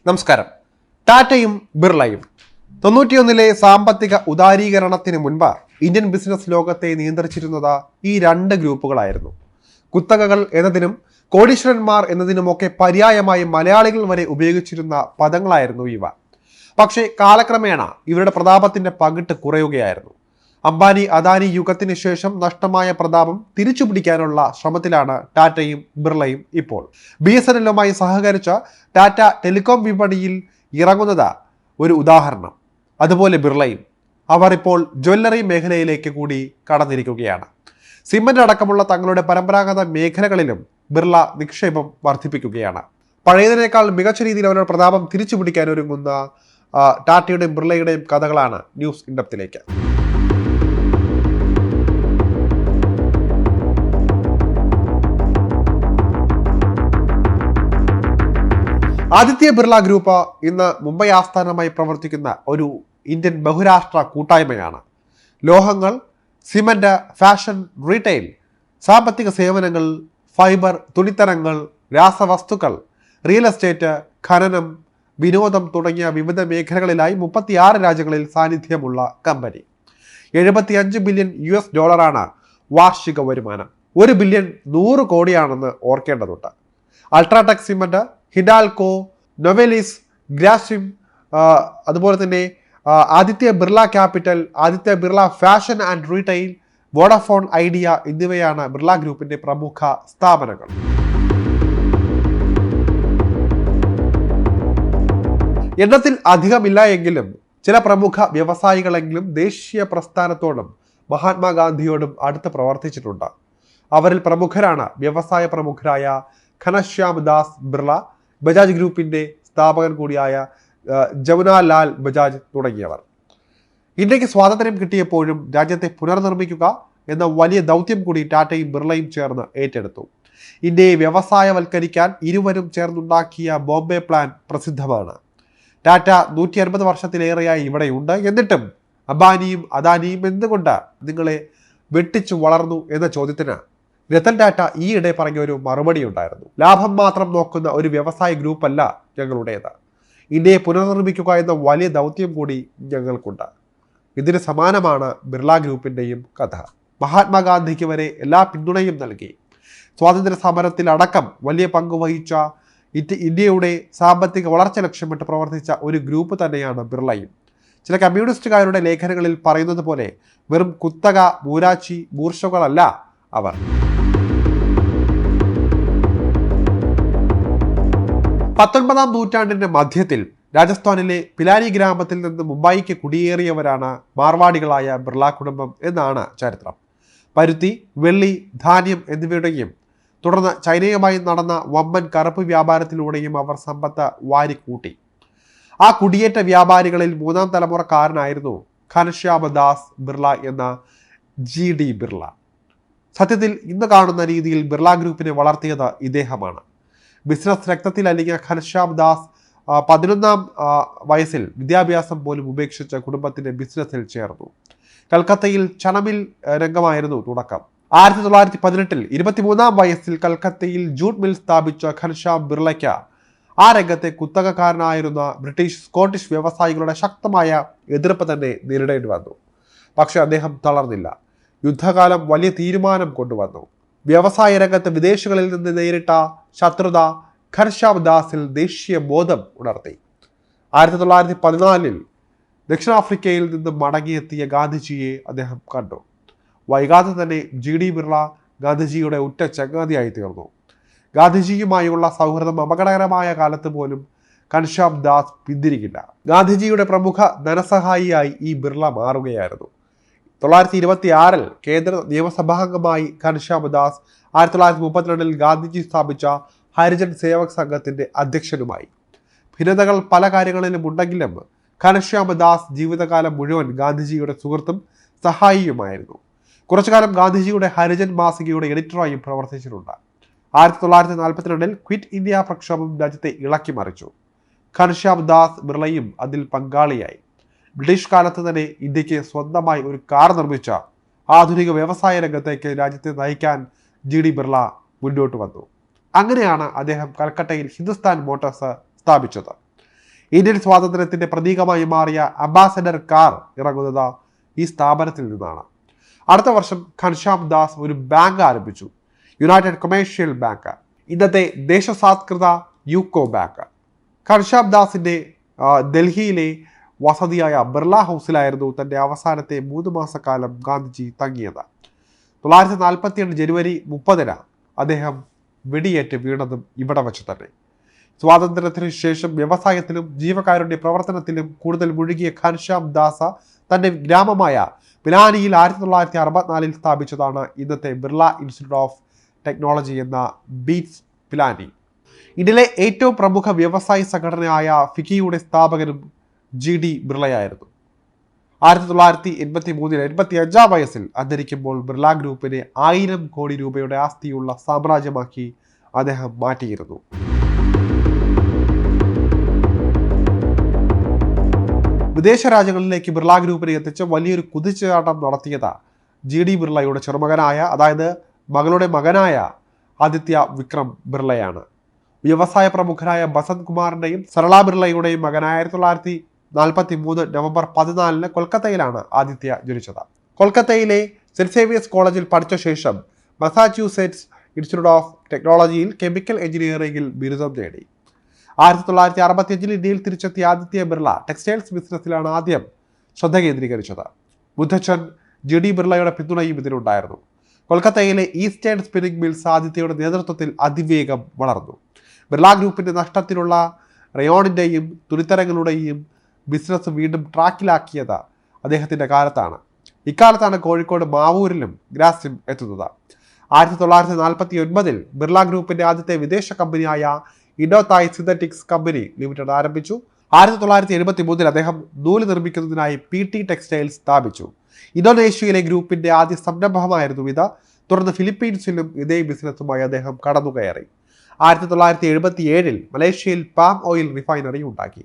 നമസ്കാരം. ടാറ്റയും ബിർളയും 91-ലെ സാമ്പത്തിക ഉദാരീകരണത്തിന് മുൻപ് ഇന്ത്യൻ ബിസിനസ് ലോകത്തെ നിയന്ത്രിച്ചിരുന്നത് ഈ രണ്ട് ഗ്രൂപ്പുകളായിരുന്നു. കുത്തകകൾ എന്നതിനും കോടീശ്വരന്മാർ എന്നതിനുമൊക്കെ പര്യായമായി മലയാളികൾ വരെ ഉപയോഗിച്ചിരുന്ന പദങ്ങളായിരുന്നു ഇവ. പക്ഷേ കാലക്രമേണ ഇവരുടെ പ്രതാപത്തിന്റെ പകിട്ട് കുറയുകയായിരുന്നു. അംബാനി അദാനി യുഗത്തിന് ശേഷം നഷ്ടമായ പ്രതാപം തിരിച്ചുപിടിക്കാനുള്ള ശ്രമത്തിലാണ് ടാറ്റയും ബിർളയും ഇപ്പോൾ. BSNLുമായി സഹകരിച്ച് ടാറ്റ ടെലികോം വിപണിയിൽ ഇറങ്ങുന്നത് ഒരു ഉദാഹരണം. അതുപോലെ ബിർളയും. അവർ ഇപ്പോൾ ജ്വല്ലറി മേഖലയിലേക്ക് കൂടി കടന്നിരിക്കുകയാണ്. സിമന്റ് അടക്കമുള്ള തങ്ങളുടെ പരമ്പരാഗത മേഖലകളിലും ബിർള നിക്ഷേപം വർദ്ധിപ്പിക്കുകയാണ്. പഴയതിനേക്കാൾ മികച്ച രീതിയിൽ അവരുടെ പ്രതാപം തിരിച്ചുപിടിക്കാൻ ഒരുങ്ങുന്ന ടാറ്റയുടെയും ബിർളയുടെയും കഥകളാണ് ന്യൂസ് ഇൻഡെപ്തിലേക്ക്. ആദിത്യ ബിർള ഗ്രൂപ്പ് ഇന്ന് മുംബൈ ആസ്ഥാനമായി പ്രവർത്തിക്കുന്ന ഒരു ഇന്ത്യൻ ബഹുരാഷ്ട്ര കൂട്ടായ്മയാണ്. ലോഹങ്ങൾ, സിമന്റ്, ഫാഷൻ, റീറ്റെയിൽ, സാമ്പത്തിക സേവനങ്ങൾ, ഫൈബർ, തുണിത്തരങ്ങൾ, രാസവസ്തുക്കൾ, റിയൽ എസ്റ്റേറ്റ്, ഖനനം, വിനോദം തുടങ്ങിയ വിവിധ മേഖലകളിലായി 36 രാജ്യങ്ങളിൽ സാന്നിധ്യമുള്ള കമ്പനി. $75 ബില്യൺ വാർഷിക വരുമാനം. 1 ബില്യൺ 100 കോടിയാണെന്ന് ഓർക്കേണ്ടതുണ്ട്. അൾട്രാടെക് സിമന്റ്, ഹിഡാൽകോ, നൊവെലിസ്, ഗ്രാസിം, അതുപോലെ തന്നെ Aditya Birla capital, Aditya Birla fashion and retail, Vodafone idea എന്നിവയാണ് ബിർള ഗ്രൂപ്പിന്റെ പ്രമുഖ സ്ഥാപനങ്ങൾ. എണ്ണത്തിൽ അധികമില്ല എങ്കിലും ചില പ്രമുഖ വ്യവസായികളെങ്കിലും ദേശീയ പ്രസ്ഥാനത്തോടും മഹാത്മാഗാന്ധിയോടും അടുത്ത് പ്രവർത്തിച്ചിട്ടുണ്ട്. അവരിൽ പ്രമുഖരാണ് വ്യവസായ പ്രമുഖരായ ഘനശ്യാം ദാസ് ബിർള, ബജാജ് ഗ്രൂപ്പിന്റെ സ്ഥാപകൻ കൂടിയായ ജമുനാലാൽ ബജാജ് തുടങ്ങിയവർ. ഇന്ത്യക്ക് സ്വാതന്ത്ര്യം കിട്ടിയപ്പോഴും രാജ്യത്തെ പുനർനിർമ്മിക്കുക എന്ന വലിയ ദൗത്യം കൂടി ടാറ്റയും ബിർളയും ചേർന്ന് ഏറ്റെടുത്തു. ഇന്ത്യയെ വ്യവസായവൽക്കരിക്കാൻ ഇരുവരും ചേർന്നുണ്ടാക്കിയ ബോംബെ പ്ലാൻ പ്രസിദ്ധമാണ്. ടാറ്റ 150 വർഷത്തിലേറെയായി ഇവിടെയുണ്ട്. എന്നിട്ടും അംബാനിയും അദാനിയും എന്തുകൊണ്ട് നിങ്ങളെ വെട്ടിച്ചു വളർന്നു എന്ന ചോദ്യത്തിന് രത്തൻ ടാറ്റ ഈയിടെ പറഞ്ഞ ഒരു മറുപടി ഉണ്ടായിരുന്നു. ലാഭം മാത്രം നോക്കുന്ന ഒരു വ്യവസായ ഗ്രൂപ്പല്ല ഞങ്ങളുടേത്. ഇന്ത്യയെ പുനർനിർമ്മിക്കുക എന്ന വലിയ ദൗത്യം കൂടി ഞങ്ങൾക്കുണ്ട്. ഇതിന് സമാനമാണ് ബിർള ഗ്രൂപ്പിൻ്റെയും കഥ. മഹാത്മാഗാന്ധിക്ക് വരെ എല്ലാ പിന്തുണയും നൽകി സ്വാതന്ത്ര്യ സമരത്തിൽ അടക്കം വലിയ പങ്ക് വഹിച്ച ഇന്ത്യയുടെ സാമ്പത്തിക വളർച്ച ലക്ഷ്യമിട്ട് പ്രവർത്തിച്ച ഒരു ഗ്രൂപ്പ് തന്നെയാണ് ബിർളയും. ചില കമ്മ്യൂണിസ്റ്റുകാരുടെ ലേഖനങ്ങളിൽ പറയുന്നത് പോലെ വെറും കുത്തക മൂരാച്ചി ബൂർഷകളല്ല അവർ. 19-ാം നൂറ്റാണ്ടിന്റെ മധ്യത്തിൽ രാജസ്ഥാനിലെ പിലാനി ഗ്രാമത്തിൽ നിന്ന് മുംബൈക്ക് കുടിയേറിയവരാണ് മാർവാടികളായ ബിർള കുടുംബം എന്നാണ് ചരിത്രം. പരുത്തി, വെള്ളി, ധാന്യം എന്നിവയുടെയും തുടർന്ന് ചൈനയുമായി നടന്ന വമ്പൻ കറുപ്പ് വ്യാപാരത്തിലൂടെയും അവർ സമ്പത്ത് വാരിക്കൂട്ടി. ആ കുടിയേറ്റ വ്യാപാരികളിൽ 3-ാം തലമുറക്കാരനായിരുന്നു ഘനശ്യാം ദാസ് ബിർള എന്ന GD ബിർള. സത്യത്തിൽ ഇന്ന് കാണുന്ന രീതിയിൽ ബിർള ഗ്രൂപ്പിനെ വളർത്തിയത് ഇദ്ദേഹമാണ്. ബിസിനസ് രക്തത്തിൽ അലിഞ്ഞ ഘനശ്യാം ദാസ് 11-ാം വയസ്സിൽ വിദ്യാഭ്യാസം പോലും ഉപേക്ഷിച്ച കുടുംബത്തിന്റെ ബിസിനസ്സിൽ ചേർന്നു. കൽക്കത്തയിൽ ചണമിൽ രംഗമായിരുന്നു തുടക്കം. 1918-ൽ 23-ാം വയസ്സിൽ കൽക്കത്തയിൽ ജൂട്ട് മിൽ സ്ഥാപിച്ച ഘനശ്യാം ബിർളയ്ക്ക് ആ രംഗത്തെ കുത്തകക്കാരനായിരുന്ന ബ്രിട്ടീഷ്, സ്കോട്ടിഷ് വ്യവസായികളുടെ ശക്തമായ എതിർപ്പ് തന്നെ നേരിടേണ്ടി വന്നു. പക്ഷെ അദ്ദേഹം തളർന്നില്ല. യുദ്ധകാലം വലിയ തീരുമാനം കൊണ്ടുവന്നു. വ്യവസായ രംഗത്ത് വിദേശികളിൽ നിന്ന് നേരിട്ട ശത്രുത ഘനശ്യാം ദാസിൽ ദേശീയ ബോധം ഉണർത്തി. 1914-ൽ ദക്ഷിണാഫ്രിക്കയിൽ നിന്ന് മടങ്ങിയെത്തിയ ഗാന്ധിജിയെ അദ്ദേഹം കണ്ടു. വൈകാതെ തന്നെ GD ബിർള ഗാന്ധിജിയുടെ ഉറ്റ ചങ്ങാതിയായി തീർന്നു. ഗാന്ധിജിയുമായുള്ള സൗഹൃദം അപകടകരമായ കാലത്ത് പോലും ഘനശ്യാം ദാസ് പിന്തിരിക്കില്ല. ഗാന്ധിജിയുടെ പ്രമുഖ ധനസഹായിയായി ഈ ബിർള മാറുകയായിരുന്നു. 1926-ൽ കേന്ദ്ര നിയമസഭാംഗമായി ഘനശ്യാം ദാസ് 1932-ൽ ഗാന്ധിജി സ്ഥാപിച്ച ഹരിജൻ സേവക് സംഘത്തിന്റെ അധ്യക്ഷനുമായി. ഭിന്നതകൾ പല കാര്യങ്ങളിലും ഉണ്ടെങ്കിലും ഘനശ്യാം ദാസ് ജീവിതകാലം മുഴുവൻ ഗാന്ധിജിയുടെ സുഹൃത്തും സഹായിയുമായിരുന്നു. കുറച്ചുകാലം ഗാന്ധിജിയുടെ ഹരിജൻ മാസികയുടെ എഡിറ്ററായും പ്രവർത്തിച്ചിട്ടുണ്ട്. 1942-ൽ ക്വിറ്റ് ഇന്ത്യ പ്രക്ഷോഭം രാജ്യത്തെ ഇളക്കി മറിച്ചു. ഘനശ്യാം ദാസ് ബിർളയും അതിൽ പങ്കാളിയായി. ബ്രിട്ടീഷ് കാലത്ത് തന്നെ ഇന്ത്യക്ക് സ്വന്തമായി ഒരു കാർ നിർമ്മിച്ച ആധുനിക വ്യവസായ രംഗത്തേക്ക് രാജ്യത്തെ നയിക്കാൻ GD ബിർള മുന്നോട്ട് വന്നു. അങ്ങനെയാണ് അദ്ദേഹം കൽക്കട്ടയിൽ ഹിന്ദുസ്ഥാൻ മോട്ടോഴ്സ് സ്ഥാപിച്ചത്. ഇന്ത്യൻ സ്വാതന്ത്ര്യത്തിന്റെ പ്രതീകമായി മാറിയ അംബാസഡർ കാർ ഇറങ്ങുന്നത് ഈ സ്ഥാപനത്തിൽ നിന്നാണ്. അടുത്ത വർഷം ഘൻശ്യാം ദാസ് ഒരു ബാങ്ക് ആരംഭിച്ചു, യുണൈറ്റഡ് കൊമേഴ്ഷ്യൽ ബാങ്ക്, ഇന്നത്തെ ദേശസാത്കൃത യൂക്കോ ബാങ്ക്. ഘൻശ്യാം ദാസിന്റെ ഡൽഹിയിലെ വസതിയായ ബിർള ഹൗസിലായിരുന്നു തൻ്റെ അവസാനത്തെ 3 മാസക്കാലം ഗാന്ധിജി തങ്ങിയത്. 1947 ജനുവരി 30 അദ്ദേഹം വെടിയേറ്റ് വീണതും ഇവിടെ വെച്ച് തന്നെ. സ്വാതന്ത്ര്യത്തിന് ശേഷം വ്യവസായത്തിലും ജീവകാരുണ്യ പ്രവർത്തനത്തിലും കൂടുതൽ മുഴുകിയ ഘൻശ്യാം ദാസ തൻ്റെ ഗ്രാമമായ പിലാനിയിൽ 1964 സ്ഥാപിച്ചതാണ് ഇന്നത്തെ ബിർള ഇൻസ്റ്റിറ്റ്യൂട്ട് ഓഫ് ടെക്നോളജി എന്ന ബീറ്റ്സ് പിലാനി. ഇന്ത്യയിലെ ഏറ്റവും പ്രമുഖ വ്യവസായ സംഘടനയായ ഫിക്കിയുടെ സ്ഥാപകനും GD ബിർളയായിരുന്നു. 1983 85 വയസ്സിൽ അന്തരിക്കുമ്പോൾ ബിർള ഗ്രൂപ്പിനെ 1000 കോടി രൂപയുടെ ആസ്തിയുള്ള സാമ്രാജ്യമാക്കി അദ്ദേഹം മാറ്റിയിരുന്നു. വിദേശ രാജ്യങ്ങളിലേക്ക് ബിർള ഗ്രൂപ്പിനെ എത്തിച്ച് വലിയൊരു കുതിച്ചുചാട്ടം നടത്തിയത് GD ബിർളയുടെ ചെറുമകനായ, അതായത് മകളുടെ മകനായ ആദിത്യ വിക്രം ബിർളയാണ്. വ്യവസായ പ്രമുഖരായ ബസന്ത് കുമാറിന്റെയും സരള ബിർളയുടെയും മകനായ 1943 നവംബർ 14 കൊൽക്കത്തയിലാണ് ആദിത്യ ജനിച്ചത്. കൊൽക്കത്തയിലെ സെന്റ് സേവിയേഴ്സ് കോളേജിൽ പഠിച്ച ശേഷം മസാച്യൂസെറ്റ്സ് ഇൻസ്റ്റിറ്റ്യൂട്ട് ഓഫ് ടെക്നോളജിയിൽ കെമിക്കൽ എഞ്ചിനീയറിംഗിൽ ബിരുദം നേടി. 1965 ഇന്ത്യയിൽ തിരിച്ചെത്തിയ ആദിത്യ ബിർള ടെക്സ്റ്റൈൽസ് ബിസിനസ്സിലാണ് ആദ്യം ശ്രദ്ധ കേന്ദ്രീകരിച്ചത്. മുത്തച്ഛൻ GD ബിർളയുടെ പിന്തുണയും ഇതിനുണ്ടായിരുന്നു. കൊൽക്കത്തയിലെ ഈസ്റ്റേൺ സ്പിന്നിംഗ് മിൽസ് ആദിത്യയുടെ നേതൃത്വത്തിൽ അതിവേഗം വളർന്നു. ബിർള ഗ്രൂപ്പിന്റെ നഷ്ടത്തിലുള്ള റയോണിന്റെയും തുണിത്തരങ്ങളുടെയും ബിസിനസ് വീണ്ടും ട്രാക്കിലാക്കിയത് അദ്ദേഹത്തിന്റെ കാലത്താണ്. ഇക്കാലത്താണ് കോഴിക്കോട് മാവൂരിലും ഗ്രാസിം എത്തുന്നത്. 1949 ബിർള ഗ്രൂപ്പിന്റെ ആദ്യത്തെ വിദേശ കമ്പനിയായ ഇൻഡോതായ് സിന്തറ്റിക്സ് കമ്പനി ലിമിറ്റഡ് ആരംഭിച്ചു. 1973 അദ്ദേഹം നൂല് നിർമ്മിക്കുന്നതിനായി PT ടെക്സ്റ്റൈൽസ് സ്ഥാപിച്ചു. ഇന്തോനേഷ്യയിലെ ഗ്രൂപ്പിന്റെ ആദ്യ സംരംഭമായിരുന്നു ഇത്. തുടർന്ന് ഫിലിപ്പീൻസിലും ഇതേ ബിസിനസ്സുമായി അദ്ദേഹം കടന്നുകയറി. 1977 മലേഷ്യയിൽ പാം ഓയിൽ റിഫൈനറി ഉണ്ടാക്കി.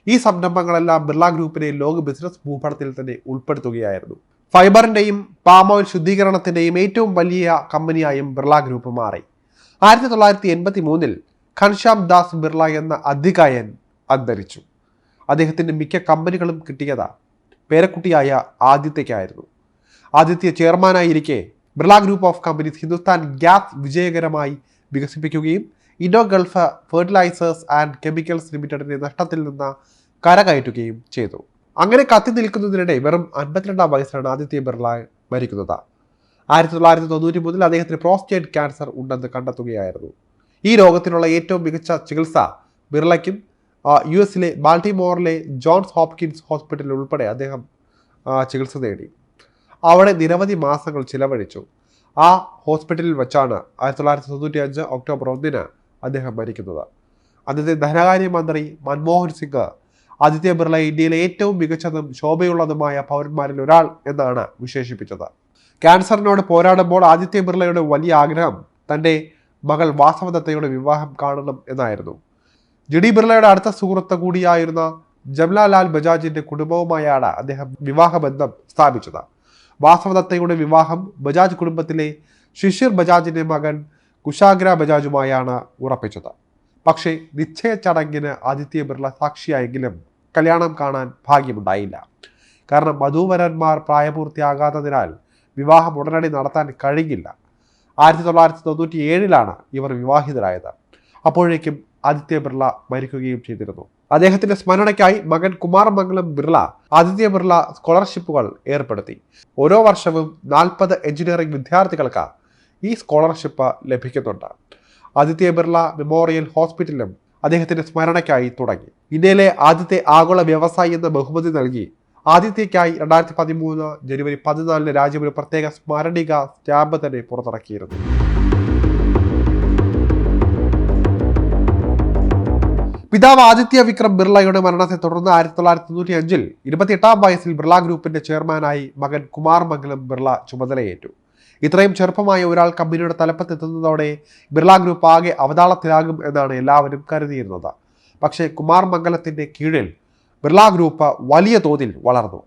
ഈ സംരംഭങ്ങളെല്ലാം ബിർള ഗ്രൂപ്പിനെ ലോക ബിസിനസ് ഭൂപടത്തിൽ തന്നെ ഉൾപ്പെടുത്തുകയായിരുന്നു. ഫൈബറിന്റെയും പാം ഓയിൽ ശുദ്ധീകരണത്തിന്റെയും ഏറ്റവും വലിയ കമ്പനിയായും ബിർള ഗ്രൂപ്പ് മാറി. 1983 ഘൻശ്യാം ദാസ് ബിർള എന്ന അധികായൻ അന്തരിച്ചു. അദ്ദേഹത്തിന്റെ മിക്ക കമ്പനികളും കിട്ടിയത് പേരക്കുട്ടിയായ ആദിത്യയ്ക്കായിരുന്നു. ആദിത്യ ചെയർമാനായിരിക്കെ Birla group of companies Hindustan gas വിജയകരമായി വികസിപ്പിക്കുകയും Indo Gulf fertilisers and chemicals ലിമിറ്റഡിന്റെ നഷ്ടത്തിൽ നിന്ന് കരകയറ്റുകയും ചെയ്തു. അങ്ങനെ കത്തി നിൽക്കുന്നതിനിടെ വെറും 52 വയസ്സിലാണ് ആദിത്യ ബിർള മരിക്കുന്നത്. 1993 അദ്ദേഹത്തിന് പ്രോസ്റ്റേറ്റ് ക്യാൻസർ ഉണ്ടെന്ന് കണ്ടെത്തുകയായിരുന്നു. ഈ രോഗത്തിനുള്ള ഏറ്റവും മികച്ച ചികിത്സ ബിർളയ്ക്കും US ബാൾട്ടിമോറിലെ ജോൺസ് ഹോപ്കിൻസ് ഹോസ്പിറ്റലിൽ ഉൾപ്പെടെ അദ്ദേഹം ചികിത്സ നേടി. അവിടെ നിരവധി മാസങ്ങൾ ചിലവഴിച്ചു. ആ ഹോസ്പിറ്റലിൽ വെച്ചാണ് 1995 ഒക്ടോബർ 1 അദ്ദേഹം മരിക്കുന്നത്. അന്നത്തെ ധനകാര്യമന്ത്രി മൻമോഹൻ സിംഗ് ആദിത്യ ബിർളയെ ഇന്ത്യയിലെ ഏറ്റവും മികച്ചതും ശോഭയുള്ളതുമായ പൗരന്മാരിൽ ഒരാൾ എന്നാണ് വിശേഷിപ്പിച്ചത്. ക്യാൻസറിനോട് പോരാടുമ്പോൾ ആദിത്യ ബിർളയുടെ വലിയ ആഗ്രഹം തൻ്റെ മകൾ വാസവദത്തയുടെ വിവാഹം കാണണം എന്നായിരുന്നു. GD ബിർളയുടെ അടുത്ത സുഹൃത്ത് കൂടിയായിരുന്ന ജംലാലാൽ ബജാജിന്റെ കുടുംബവുമായാണ് അദ്ദേഹം വിവാഹബന്ധം സ്ഥാപിച്ചത്. വാസവദത്തയുടെ വിവാഹം ബജാജ് കുടുംബത്തിലെ ശിശിർ ബജാജിന്റെ മകൻ കുശാഗ്ര ബജാജുമായാണ് ഉറപ്പിച്ചത്. പക്ഷേ നിശ്ചയ ചടങ്ങിന് ആദിത്യ ബിർള സാക്ഷിയായെങ്കിലും കല്യാണം കാണാൻ ഭാഗ്യമുണ്ടായില്ല. കാരണം വധൂവരന്മാർ പ്രായപൂർത്തിയാകാത്തതിനാൽ വിവാഹം ഉടനടി നടത്താൻ കഴിയില്ല. 1997 ഇവർ വിവാഹിതരായത്. അപ്പോഴേക്കും ആദിത്യ ബിർള മരിക്കുകയും ചെയ്തിരുന്നു. അദ്ദേഹത്തിന്റെ സ്മരണയ്ക്കായി മകൻ കുമാർ മംഗലം ബിർള ആദിത്യ ബിർള സ്കോളർഷിപ്പുകൾ ഏർപ്പെടുത്തി. ഓരോ വർഷവും 40 എഞ്ചിനീയറിംഗ് വിദ്യാർത്ഥികൾക്ക് ഈ സ്കോളർഷിപ്പ് ലഭിക്കുന്നുണ്ട്. ആദിത്യ ബിർള മെമ്മോറിയൽ ഹോസ്പിറ്റലും അദ്ദേഹത്തിന്റെ സ്മരണയ്ക്കായി തുടങ്ങി. ഇന്ത്യയിലെ ആദ്യത്തെ ആഗോള വ്യവസായി എന്ന ബഹുമതി നൽകി ആദിത്യയ്ക്കായി 2013 ജനുവരി 14 രാജ്യം ഒരു പ്രത്യേക സ്മരണിക സ്റ്റാമ്പ് തന്നെ പുറത്തിറക്കിയിരുന്നു. പിതാവ് ആദിത്യ വിക്രം ബിർളയുടെ മരണത്തെ തുടർന്ന് 1995 28-ാം വയസ്സിൽ ബിർള ഗ്രൂപ്പിന്റെ ചെയർമാനായി മകൻ കുമാർ മംഗലം ബിർള ചുമതലയേറ്റു. ഇത്രയും ചെറുപ്പമായ ഒരാൾ കമ്പനിയുടെ തലപ്പത്തെത്തുന്നതോടെ ബിർള ഗ്രൂപ്പ് ആകെ അവതാളത്തിലാകും എന്നാണ് എല്ലാവരും കരുതിയിരുന്നത്. പക്ഷേ കുമാർ മംഗലത്തിന്റെ കീഴിൽ ബിർള ഗ്രൂപ്പ് വലിയ തോതിൽ വളർന്നു.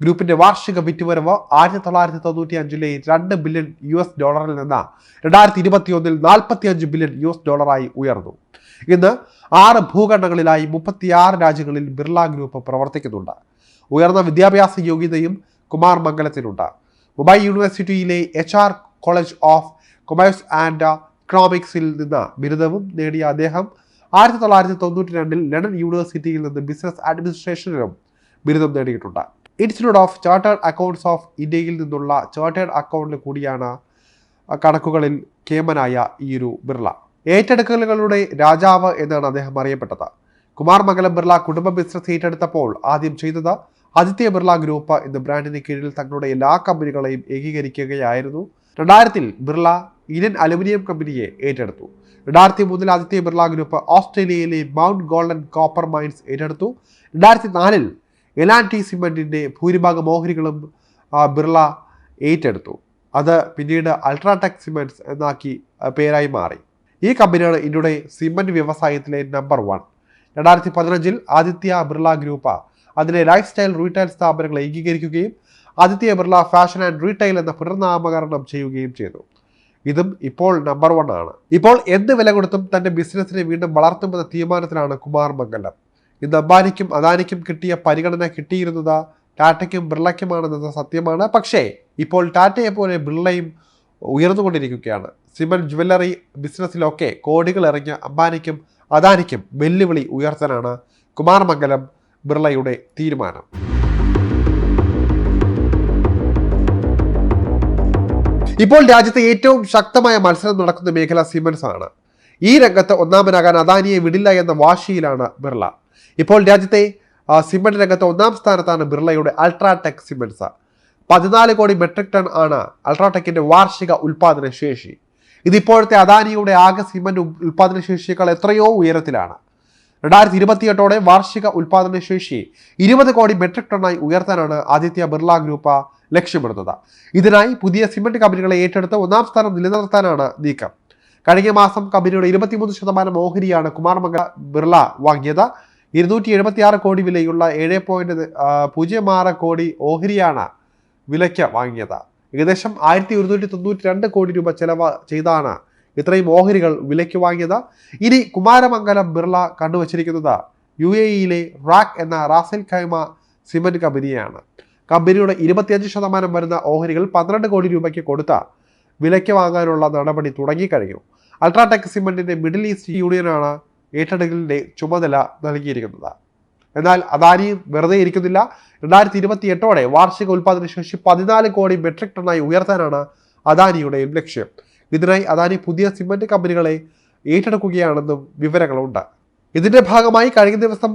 ഗ്രൂപ്പിന്റെ വാർഷിക വിറ്റുവരവ് 1995 $2 ബില്യൺ നിന്ന് 2021 $45 ബില്യൺ ഉയർന്നു. ഇന്ന് 6 ഭൂഖണ്ഡങ്ങളിലായി 36 രാജ്യങ്ങളിൽ ബിർള ഗ്രൂപ്പ് പ്രവർത്തിക്കുന്നുണ്ട്. ഉയർന്ന വിദ്യാഭ്യാസ യോഗ്യതയും കുമാർ മംഗലത്തിനുണ്ട്. മുംബൈ യൂണിവേഴ്സിറ്റിയിലെ HR college of commerce and ഇക്കണോമിക്സിൽ നിന്ന് ബിരുദവും നേടിയ അദ്ദേഹം 1992 ലണ്ടൻ യൂണിവേഴ്സിറ്റിയിൽ നിന്ന് ബിസിനസ് അഡ്മിനിസ്ട്രേഷനിലും ബിരുദം നേടിയിട്ടുണ്ട്. Institute of chartered accounts of ഇന്ത്യയിൽ നിന്നുള്ള ചാർട്ടേഡ് അക്കൗണ്ടിൽ കൂടിയാണ് കണക്കുകളിൽ കേമനായ ഈയൊരു ബിർള. ഏറ്റെടുക്കലുകളുടെ രാജാവ് എന്നാണ് അദ്ദേഹം അറിയപ്പെട്ടത്. കുമാർ മംഗലം ബിർള കുടുംബ ബിസിനസ് ഏറ്റെടുത്തപ്പോൾ ആദ്യം ചെയ്തത് ആദിത്യ ബിർള ഗ്രൂപ്പ് എന്ന ബ്രാൻഡിന് കീഴിൽ തങ്ങളുടെ എല്ലാ കമ്പനികളെയും ഏകീകരിക്കുകയായിരുന്നു. 2000 ബിർള ഇന്ത്യൻ അലുമിനിയം കമ്പനിയെ ഏറ്റെടുത്തു. 2003 ആദിത്യ ബിർള ഗ്രൂപ്പ് ഓസ്ട്രേലിയയിലെ മൗണ്ട് ഗോൾഡൻ കോപ്പർ മൈൻസ് ഏറ്റെടുത്തു. 2004 L&T സിമെന്റിന്റെ ഭൂരിഭാഗം ഓഹരികളും ബിർള ഏറ്റെടുത്തു. അത് പിന്നീട് അൾട്രാടെക് സിമെന്റ്സ് എന്നാക്കി പേരായി മാറി. ഈ കമ്പനിയാണ് ഇന്ത്യയുടെ സിമെന്റ് വ്യവസായത്തിലെ നമ്പർ 1. 2015 ആദിത്യ ബിർള ഗ്രൂപ്പ് അതിലെ ലൈഫ് സ്റ്റൈൽ റീറ്റെയിൽ സ്ഥാപനങ്ങൾ ഏകീകരിക്കുകയും Aditya Birla fashion and retail എന്ന പുനർനാമകരണം ചെയ്യുകയും ചെയ്തു. ഇതും ഇപ്പോൾ നമ്പർ 1 ആണ്. ഇപ്പോൾ എന്ത് വില കൊടുത്തും തന്റെ ബിസിനസിനെ വീണ്ടും വളർത്തുമെന്ന തീരുമാനത്തിലാണ് കുമാർ മംഗലം. ഇന്ന് അംബാനിക്കും അദാനിക്കും കിട്ടിയ പരിഗണന കിട്ടിയിരുന്നത് ടാറ്റയ്ക്കും ബിർളയ്ക്കുമാണെന്നത് സത്യമാണ്. പക്ഷേ ഇപ്പോൾ ടാറ്റയെ പോലെ ബിർളയും ഉയർന്നുകൊണ്ടിരിക്കുകയാണ്. സിമെന്റ് ജ്വല്ലറി ബിസിനസ്സിലൊക്കെ കോടികൾ ഇറങ്ങിയ അംബാനിക്കും അദാനിക്കും വെല്ലുവിളി ഉയർത്താനാണ് കുമാർ മംഗലം ബിർളയുടെ തീരുമാനം. ഇപ്പോൾ രാജ്യത്തെ ഏറ്റവും ശക്തമായ മത്സരം നടക്കുന്ന മേഖല സിമന്റ്സ് ആണ്. ഈ രംഗത്ത് ഒന്നാമനാകാൻ അദാനിയെ വിടില്ല എന്ന വാശിയിലാണ് ബിർള. ഇപ്പോൾ രാജ്യത്തെ സിമന്റ് രംഗത്ത് 1ാം സ്ഥാനത്താണ് ബിർളയുടെ അൾട്രാടെക് സിമന്റ്സ്. 14 കോടി മെട്രിക് ടൺ ആണ് അൾട്രാടെക്കിന്റെ വാർഷിക ഉൽപാദന ശേഷി. ഇതിപ്പോഴത്തെ അദാനിയുടെ ആകെ സിമന്റ് ഉൽപാദന ശേഷിയേക്കാൾ എത്രയോ ഉയരത്തിലാണ്. 2028 വാർഷിക ഉൽപാദന ശേഷി 20 കോടി മെട്രിക് ടണ്ണായി ഉയർത്താനാണ് ആദിത്യ ബിർള ഗ്രൂപ്പ് ലക്ഷ്യമിടുന്നത്. ഇതിനായി പുതിയ സിമന്റ് കമ്പനികളെ ഏറ്റെടുത്ത് 1ാം സ്ഥാനം നിലനിർത്താനാണ് നീക്കം. കഴിഞ്ഞ മാസം കമ്പനിയുടെ 23% ഓഹരിയാണ് കുമാർ മംഗലം ബിർള വാങ്ങിയത്. 276 കോടി വിലയുള്ള 7.06 കോടി ഓഹരിയാണ് വിലയ്ക്ക് വാങ്ങിയത്. ഏകദേശം 1192 കോടി രൂപ ചെലവ് ചെയ്താണ് ഇത്രയും ഓഹരികൾ വിലയ്ക്ക് വാങ്ങിയത്. ഇനി കുമാരമംഗലം ബിർള കണ്ടുവച്ചിരിക്കുന്നത് UAE റാക്ക് എന്ന റാസൽ ഖൈമ സിമന്റ് കമ്പനിയാണ്. കമ്പനിയുടെ 25% വരുന്ന ഓഹരികൾ 12 കോടി രൂപയ്ക്ക് കൊടുത്ത വിലയ്ക്ക് വാങ്ങാനുള്ള നടപടി തുടങ്ങിക്കഴിഞ്ഞു. അൾട്രാടെക് സിമന്റിന്റെ മിഡിൽ ഈസ്റ്റ് യൂണിയനാണ് ഏറ്റെടുക്കലിന്റെ ചുമതല നൽകിയിരിക്കുന്നത്. എന്നാൽ അദാനിയും വെറുതെ ഇരിക്കുന്നില്ല. 2028 വാർഷിക ഉൽപാദന ശേഷി 14 കോടി മെട്രിക് ടണ്ണായി ഉയർത്താനാണ് അദാനിയുടെ ലക്ഷ്യം. ഇതിനായി അദാനി പുതിയ സിമന്റ് കമ്പനികളെ ഏറ്റെടുക്കുകയാണെന്നും വിവരങ്ങളുണ്ട്. ഇതിന്റെ ഭാഗമായി കഴിഞ്ഞ ദിവസം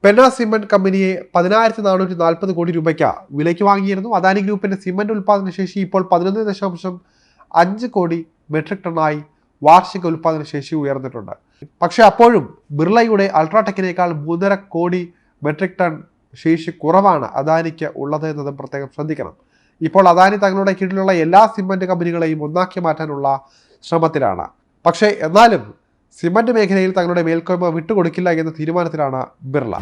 പെന സിമന്റ് കമ്പനിയെ 10,440 കോടി രൂപയ്ക്ക് വിലയ്ക്ക് വാങ്ങിയിരുന്നു. അദാനി ഗ്രൂപ്പിന്റെ സിമന്റ് ഉൽപാദന ശേഷി ഇപ്പോൾ 11.5 കോടി മെട്രിക് ടണ്ണായി വാർഷിക ഉൽപാദന ശേഷി ഉയർന്നിട്ടുണ്ട്. പക്ഷെ അപ്പോഴും ബിർളയുടെ അൾട്രാടെക്കിനേക്കാൾ 3.5 കോടി മെട്രിക് ടൺ ശേഷി കുറവാണ് അദാനിക്ക് ഉള്ളത് എന്നതും പ്രത്യേകം ശ്രദ്ധിക്കണം. ഇപ്പോൾ അദാനി തങ്ങളുടെ കീഴിലുള്ള എല്ലാ സിമന്റ് കമ്പനികളെയും ഒന്നാക്കി മാറ്റാനുള്ള ശ്രമത്തിലാണ്. പക്ഷേ എന്നാലും സിമന്റ് മേഖലയിൽ തങ്ങളുടെ മേൽക്കോയ്മ വിട്ടുകൊടുക്കില്ല എന്ന തീരുമാനത്തിലാണ് ബിർള.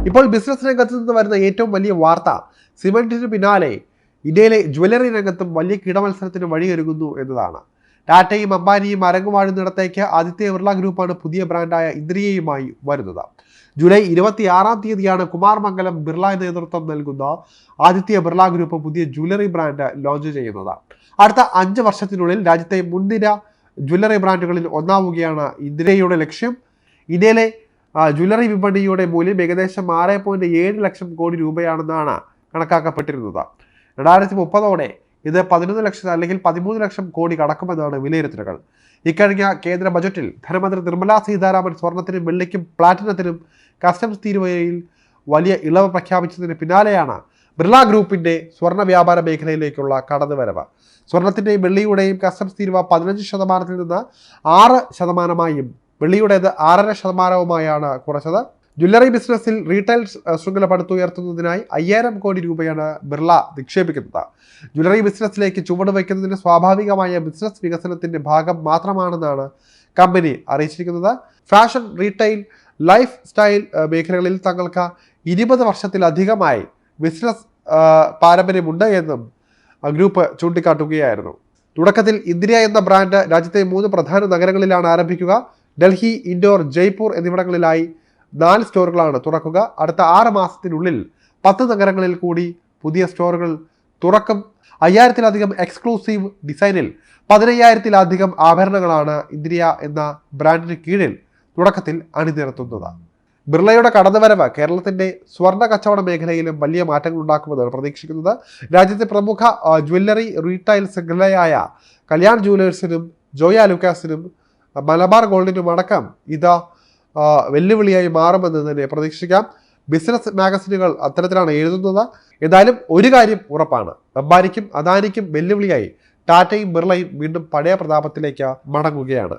ഇപ്പോൾ ബിസിനസ് രംഗത്ത് നിന്ന് വരുന്ന ഏറ്റവും വലിയ വാർത്ത സിമന്റിന് പിന്നാലെ ഇന്ത്യയിലെ ജ്വല്ലറി രംഗത്തും വലിയ കിടമത്സരത്തിന് വഴിയൊരുങ്ങുന്നു എന്നതാണ്. ടാറ്റയും അംബാനിയും അരങ്ങുവാഴുന്നിടത്തേക്ക് ആദിത്യ ബിർള ഗ്രൂപ്പാണ് പുതിയ ബ്രാൻഡായ ഇന്ദ്രിയയുമായി വരുന്നത്. ജൂലൈ 26 കുമാർ മംഗലം ബിർള നേതൃത്വം നൽകുന്ന ആദിത്യ ബിർള ഗ്രൂപ്പ് പുതിയ ജ്വല്ലറി ബ്രാൻഡ് ലോഞ്ച് ചെയ്യുന്നത്. അടുത്ത 5 വർഷത്തിനുള്ളിൽ രാജ്യത്തെ മുൻനിര ജ്വല്ലറി ബ്രാൻഡുകളിൽ ഒന്നാവുകയാണ് ഇന്ദ്രിയയുടെ ലക്ഷ്യം. ഇന്ത്യയിലെ ജ്വല്ലറി വിപണിയുടെ മൂല്യം ഏകദേശം 6.7 ലക്ഷം കോടി രൂപയാണെന്നാണ് കണക്കാക്കപ്പെട്ടിരുന്നത്. 2030 ഇത് 11 ലക്ഷം അല്ലെങ്കിൽ 13 ലക്ഷം കോടി കടക്കുമെന്നാണ് വിലയിരുത്തലുകൾ. ഇക്കഴിഞ്ഞ കേന്ദ്ര ബജറ്റിൽ ധനമന്ത്രി നിർമ്മല സീതാരാമൻ സ്വർണത്തിനും വെള്ളിക്കും പ്ലാറ്റിനത്തിനും കസ്റ്റംസ് തീരുവയിൽ വലിയ ഇളവ് പ്രഖ്യാപിച്ചതിന് പിന്നാലെയാണ് ബിർള ഗ്രൂപ്പിന്റെ സ്വർണ്ണ വ്യാപാര മേഖലയിലേക്കുള്ള കടന്നുവരവ്. സ്വർണത്തിന്റെയും വെള്ളിയുടെയും കസ്റ്റംസ് തീരുവ 15% നിന്ന് 6%, വെള്ളിയുടേത് 6.5%വുമായാണ് കുറച്ചത്. ജ്വല്ലറി ബിസിനസ്സിൽ റീറ്റെയിൽ ശൃംഖല പടുത്തുയർത്തുന്നതിനായി 5000 കോടി രൂപയാണ് ബിർള നിക്ഷേപിക്കുന്നത്. ജ്വല്ലറി ബിസിനസ്സിലേക്ക് ചുവടുവയ്ക്കുന്നതിന് സ്വാഭാവികമായ ബിസിനസ് വികസനത്തിന്റെ ഭാഗം മാത്രമാണെന്നാണ് കമ്പനി അറിയിച്ചിരിക്കുന്നത്. ഫാഷൻ, റീറ്റെയിൽ, ലൈഫ് സ്റ്റൈൽ മേഖലകളിൽ തങ്ങൾക്ക് 20 വർഷത്തിലധികമായി ബിസിനസ് പാരമ്പര്യമുണ്ട് എന്നും ഗ്രൂപ്പ് ചൂണ്ടിക്കാട്ടുകയായിരുന്നു. തുടക്കത്തിൽ ഇന്ദിര എന്ന ബ്രാൻഡ് രാജ്യത്തെ 3 പ്രധാന നഗരങ്ങളിലാണ് ആരംഭിക്കുക. ഡൽഹി, ഇൻഡോർ, ജയ്പൂർ എന്നിവിടങ്ങളിലായി 4 സ്റ്റോറുകളാണ് തുറക്കുക. അടുത്ത 6 മാസത്തിനുള്ളിൽ 10 നഗരങ്ങളിൽ കൂടി പുതിയ സ്റ്റോറുകൾ തുറക്കും. 5000-ലധികം എക്സ്ക്ലൂസീവ് ഡിസൈനിൽ 15,000-ലധികം ആഭരണങ്ങളാണ് ഇന്ദിര എന്ന ബ്രാൻഡിന് കീഴിൽ തുടക്കത്തിൽ അണിനിരത്തുന്നത്. ബിർളയുടെ കടന്നുവരവ് കേരളത്തിന്റെ സ്വർണ്ണ കച്ചവട മേഖലയിലും വലിയ മാറ്റങ്ങൾ ഉണ്ടാക്കുമെന്നാണ് പ്രതീക്ഷിക്കുന്നത്. രാജ്യത്തെ പ്രമുഖ ജ്വല്ലറി റീറ്റെയിൽ ശൃംഖലയായ കല്യാൺ ജുവലേഴ്സിനും ജോയ ലൂക്കാസിനും മലബാർ ഗോൾഡിനും അടക്കം ഇത് വെല്ലുവിളിയായി മാറുമെന്ന് തന്നെ പ്രതീക്ഷിക്കാം. ബിസിനസ് മാഗസിനുകൾ അത്തരത്തിലാണ് എഴുതുന്നത്. എന്തായാലും ഒരു കാര്യം ഉറപ്പാണ്, അംബാനിക്കും അദാനിക്കും വെല്ലുവിളിയായി ടാറ്റയും ബിർളയും വീണ്ടും പഴയ പ്രതാപത്തിലേക്ക് മടങ്ങുകയാണ്.